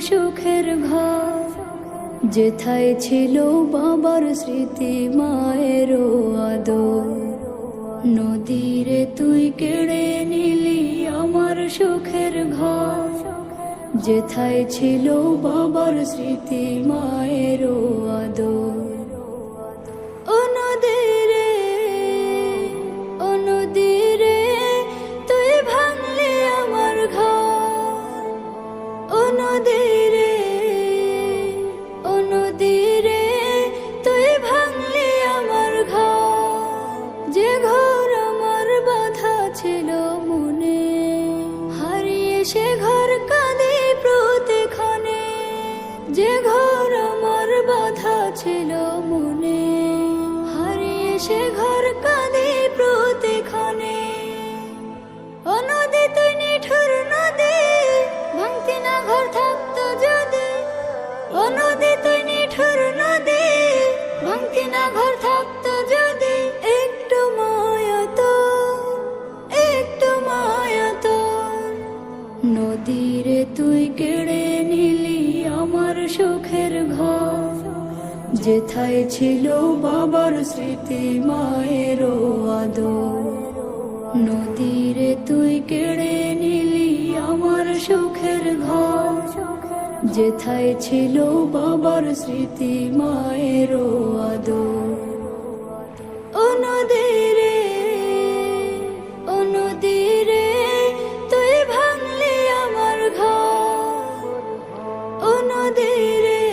সুখের ঘর, যেথায় ছিল বাবার স্মৃতি মায়েরও আদর। নদীরে তুই কেড়ে নিলি আমার সুখের ঘর, যেথায় ছিল বাবার স্মৃতি মায়েরও আদর। ও নদী রে, ও নদী রে, তুই ভাঙলি আমার ঘর। ও নদী রে, ও নদী রে, তুই ভাঙলি আমার ঘর। যে ঘর আমার বাঁধা ছিল মনে, হারিয়ে সে ঘর কাঁদে প্রতিক্ষণে। যে ঘর আমার বাঁধা ছিল মনে, হারিয়ে সে ঘর কাঁদে প্রতিক্ষণে। ও নদী তুই নিঠুর নদী, ভাঙতি না ঘর থাকতো যদি। ও নদী তুই নিঠুর নদী, ভাঙতি না ঘর থাকতো যদি। একটু মায়া তোর, একটু মায়া তোর। নদীরে তুই কেড়ে নিলি আমার সুখের ঘর, যেথায় ছিল বাবার স্মৃতি মায়েরও আদর। নদীরে তুই কেড়ে নিলি আমার সুখের ঘর, যেথায় ছিল বাবার স্মৃতি মায়েরও আদর। ও নদী রে, ও নদী রে, তুই ভাঙলি আমার ঘর। ও নদী রে,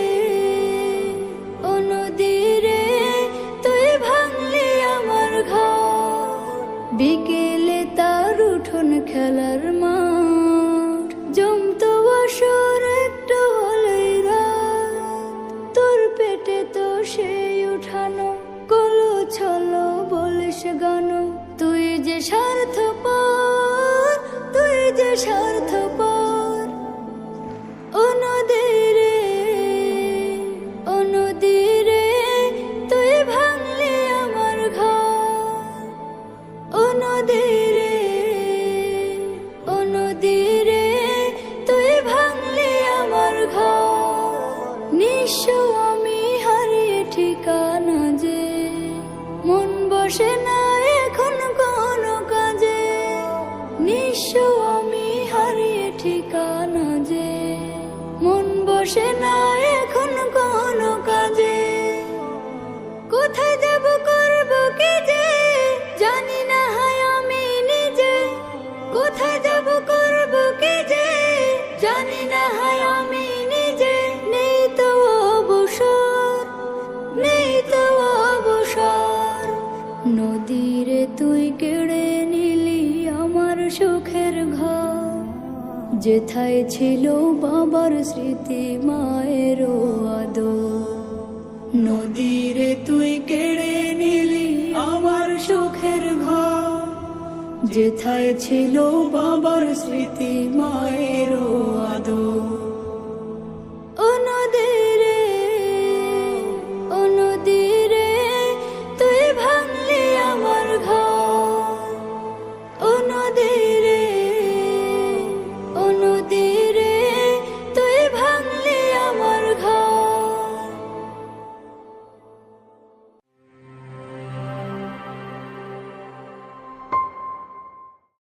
ও নদী রে, তুই ভাঙলি আমার ঘর। বিকেলে তার উঠোন খেলার মাঠ, জমতো বছর একটু হলেই রাত। তোর পেটে তো সেই উঠানো কলো ছলো বলিস গান। তুই যে স্বার্থপর, তুই যে স্বার্থপর। ও নদী রে, ও নদী রে, তুই ভাঙলি আমার ঘর। ও নদী রে, ও নদী রে, তুই ভাঙলি আমার ঘর। নিঃস্ব আমি হারিয়ে ঠিকানা যে, মন বসে না এখন কোনো কাজে। নিঃস্ব আমি হারিয়ে ঠিকানা যে, মন বসে না এখন কোনো কাজে। কোথায় যাব করব কি যে, জানি না হয় আমি নিজে। কোথায় যাব করব কি যে, জানি না হয় আমি নিজে। নেই তো অবসর, নেই তো অবসর। নদীরে তুই কেড়ে নিলি আমার সুখের ঘর, যেথায় ছিল বাবার স্মৃতি মায়েরও আদর। নদীরে তুই কেড়ে নিলি আমার সুখের ঘর, যেথায় ছিল বাবার স্মৃতি মায়েরও